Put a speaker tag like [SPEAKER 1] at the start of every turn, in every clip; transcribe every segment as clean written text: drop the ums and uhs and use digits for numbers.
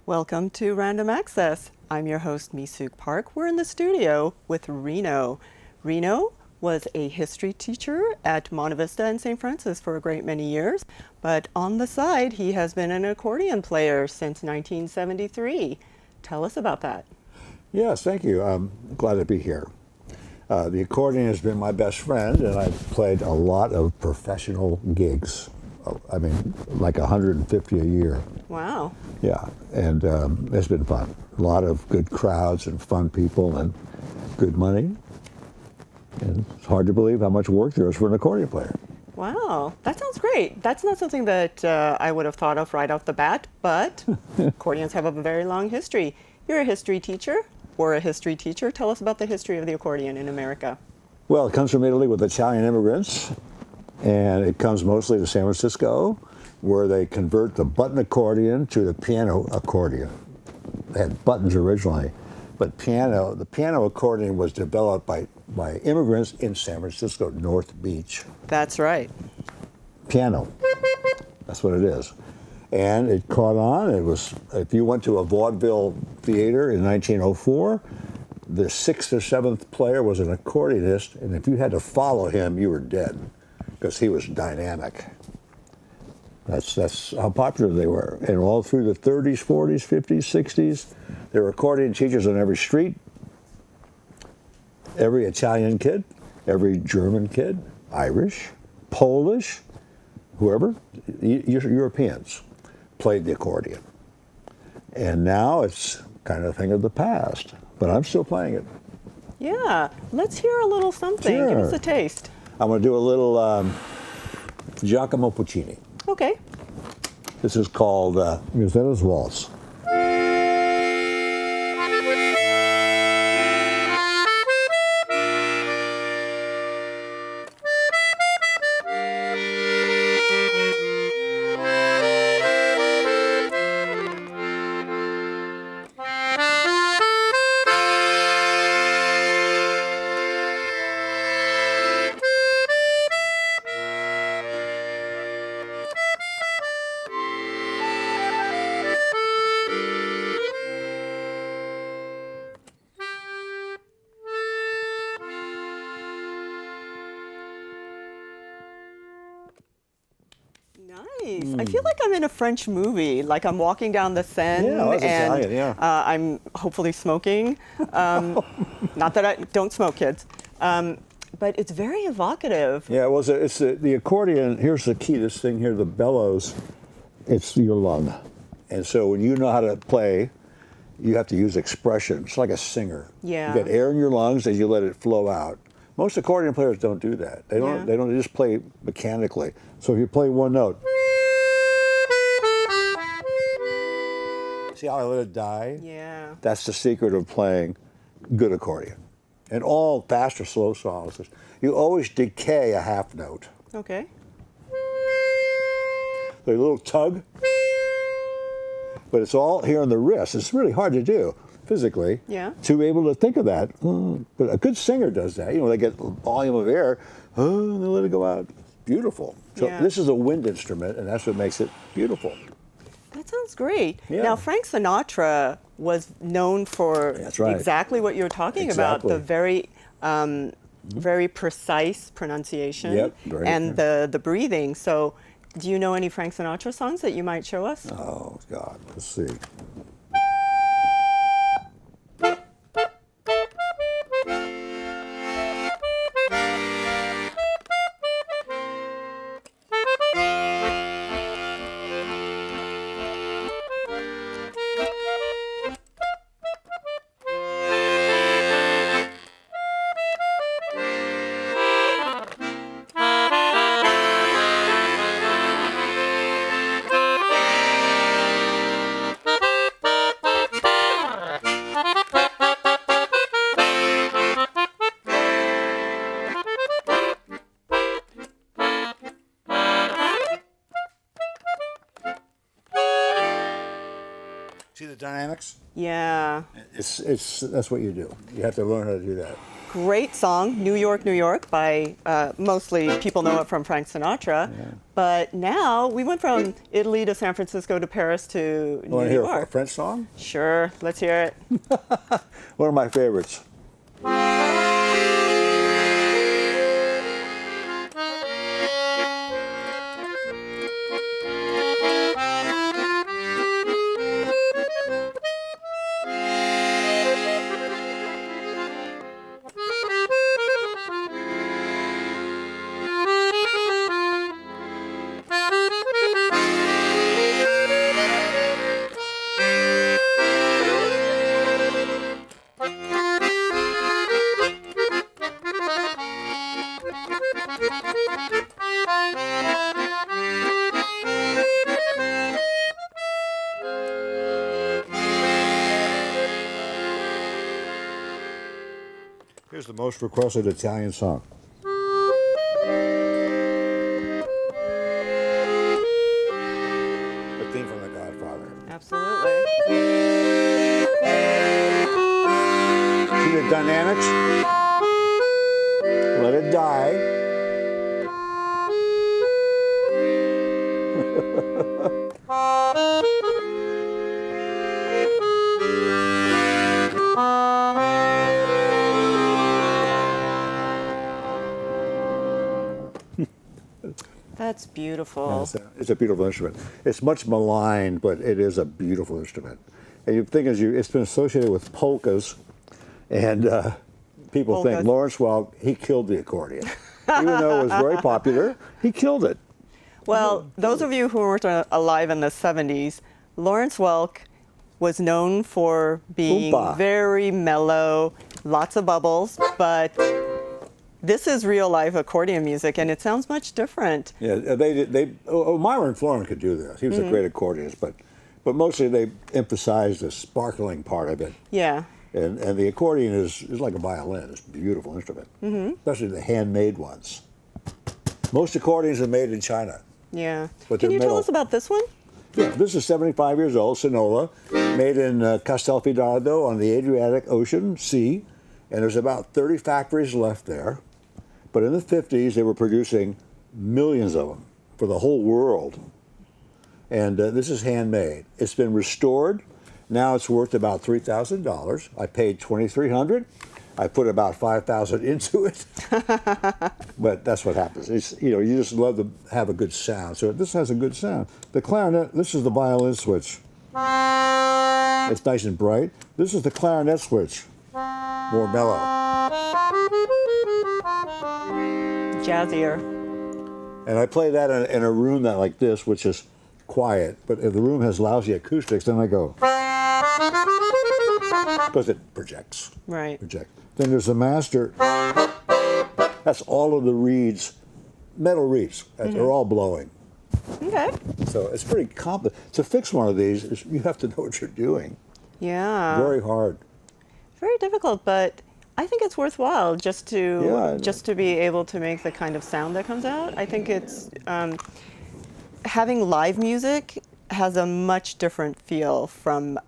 [SPEAKER 1] Welcome to Random Access. I'm your host, Misuk Park. We're in the studio with Reno. Reno was a history teacher at Monte Vista and St. Francis for a great many years, but on the side, he has been an accordion player since 1973. Tell us about that.
[SPEAKER 2] Yes, thank you. I'm glad to be here. The accordion has been my best friend, and I've played a lot of professional gigs. I mean, like 150 a year.
[SPEAKER 1] Wow.
[SPEAKER 2] Yeah, and it's been fun. A lot of good crowds and fun people and good money. And it's hard to believe how much work there is for an accordion player.
[SPEAKER 1] Wow, that sounds great. That's not something that I would have thought of right off the bat, but accordions have a very long history. You're a history teacher, or a history teacher. Tell us about the history of the accordion in America.
[SPEAKER 2] Well, it comes from Italy with Italian immigrants, and it comes mostly to San Francisco, where they convert the button accordion to the piano accordion. They had buttons originally, but the piano accordion was developed by immigrants in San Francisco, North Beach.
[SPEAKER 1] That's right.
[SPEAKER 2] Piano, that's what it is. And it caught on. It was, if you went to a vaudeville theater in 1904, the sixth or seventh player was an accordionist, and if you had to follow him, you were dead, because he was dynamic. That's how popular they were. And all through the 30s, 40s, 50s, 60s, there were accordion teachers on every street. Every Italian kid, every German kid, Irish, Polish, whoever, Europeans played the accordion. And now it's kind of a thing of the past, but I'm still playing it.
[SPEAKER 1] Yeah, let's hear a little something.
[SPEAKER 2] Sure.
[SPEAKER 1] Give us a taste.
[SPEAKER 2] I'm going to do a little Giacomo Puccini.
[SPEAKER 1] Okay.
[SPEAKER 2] This is called Musettas Waltz.
[SPEAKER 1] Nice. I feel like I'm in a French movie, like I'm walking down the Seine and
[SPEAKER 2] Italian, yeah.
[SPEAKER 1] I'm hopefully smoking. Not that I don't smoke, kids. But it's very evocative.
[SPEAKER 2] Yeah, well, it's the accordion. Here's the key, this thing here, the bellows, it's your lung. And so when you know how to play, you have to use expression. It's like a singer.
[SPEAKER 1] Yeah.
[SPEAKER 2] You get air in your lungs and you let it flow out. Most accordion players don't do that. They don't.
[SPEAKER 1] Yeah.
[SPEAKER 2] They don't just play mechanically. So if you play one note, see how I let it die?
[SPEAKER 1] Yeah.
[SPEAKER 2] That's the secret of playing good accordion. And all fast or slow songs, you always decay a half note.
[SPEAKER 1] Okay.
[SPEAKER 2] The little tug, but it's all here on the wrist. It's really hard to do physically.
[SPEAKER 1] Yeah.
[SPEAKER 2] To be able to think of that. But a good singer does that. You know, they get volume of air, and they let it go out. It's beautiful. So
[SPEAKER 1] Yeah.
[SPEAKER 2] this is a wind instrument, and that's what makes it beautiful.
[SPEAKER 1] That sounds great.
[SPEAKER 2] Yeah.
[SPEAKER 1] Now, Frank Sinatra was known for
[SPEAKER 2] That's right.
[SPEAKER 1] exactly what you're talking about,
[SPEAKER 2] Exactly.
[SPEAKER 1] the very precise pronunciation
[SPEAKER 2] Yep, very
[SPEAKER 1] and the breathing. So do you know any Frank Sinatra songs that you might show us?
[SPEAKER 2] Oh, God. Let's see. See the dynamics?
[SPEAKER 1] Yeah.
[SPEAKER 2] That's what you do. You have to learn how to do that.
[SPEAKER 1] Great song, New York, New York, by mostly people know it from Frank Sinatra.
[SPEAKER 2] Yeah.
[SPEAKER 1] But now we went from Italy to San Francisco to Paris to New
[SPEAKER 2] Want to hear a
[SPEAKER 1] York.
[SPEAKER 2] French song?
[SPEAKER 1] Sure, let's hear it.
[SPEAKER 2] One of my favorites. Here's the most requested Italian song. The theme from The Godfather.
[SPEAKER 1] Absolutely.
[SPEAKER 2] See the dynamics? Let it die.
[SPEAKER 1] That's beautiful.
[SPEAKER 2] It's a beautiful instrument. It's much maligned, but it is a beautiful instrument. And the thing is, it's been associated with polkas, and people think Lawrence Welk, he killed the accordion. Even though it was very popular, he killed it.
[SPEAKER 1] Well, those of you who weren't alive in the 70s, Lawrence Welk was known for being very mellow, lots of bubbles, but this is real live accordion music, and it sounds much different.
[SPEAKER 2] Yeah, Myron Florin could do this. He was a great accordionist, but mostly they emphasized the sparkling part of it.
[SPEAKER 1] Yeah.
[SPEAKER 2] And the accordion is like a violin. It's a beautiful instrument, especially the handmade ones. Most accordions are made in China.
[SPEAKER 1] Yeah.
[SPEAKER 2] But
[SPEAKER 1] Can you
[SPEAKER 2] metal.
[SPEAKER 1] tell us about this one?
[SPEAKER 2] Yeah, this is 75 years old, Sinola, made in Castelfidardo on the Adriatic Ocean Sea, and there's about 30 factories left there. But in the 50s, they were producing millions of them for the whole world. And this is handmade. It's been restored. Now it's worth about $3,000. I paid $2,300. I put about $5,000 into it. But that's what happens. It's, you just love to have a good sound. So this has a good sound. The clarinet, this is the violin switch. It's nice and bright. This is the clarinet switch. More mellow.
[SPEAKER 1] Jazzier.
[SPEAKER 2] And I play that in a room like this, which is quiet. But if the room has lousy acoustics, then I go. Because it projects.
[SPEAKER 1] Right.
[SPEAKER 2] Then there's the master. That's all of the reeds, metal reeds. They're all blowing.
[SPEAKER 1] Okay.
[SPEAKER 2] So it's pretty complicated. To fix one of these, you have to know what you're doing.
[SPEAKER 1] Yeah.
[SPEAKER 2] Very hard.
[SPEAKER 1] Very difficult, but I think it's worthwhile just to be able to make the kind of sound that comes out. I think it's having live music has a much different feel from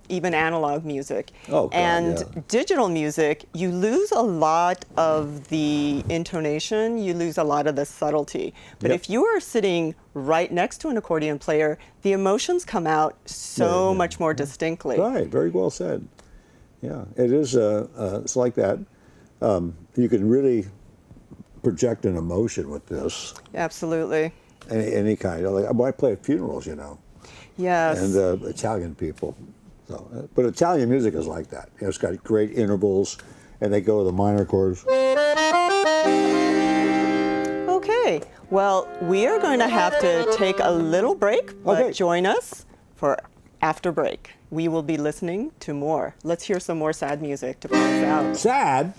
[SPEAKER 1] even analog music.
[SPEAKER 2] Oh, God,
[SPEAKER 1] and digital music, you lose a lot of the intonation, you lose a lot of the subtlety. But if you are sitting right next to an accordion player, the emotions come out so much more distinctly.
[SPEAKER 2] Right, very well said. Yeah, it is. It's like that. You can really project an emotion with this.
[SPEAKER 1] Absolutely.
[SPEAKER 2] Any kind. I play at funerals,
[SPEAKER 1] Yes.
[SPEAKER 2] and Italian people. So, but Italian music is like that. It's got great intervals, and they go to the minor chords.
[SPEAKER 1] Okay. Well, we are going to have to take a little break, but join us for after break. We will be listening to more. Let's hear some more sad music to play us out.
[SPEAKER 2] Sad?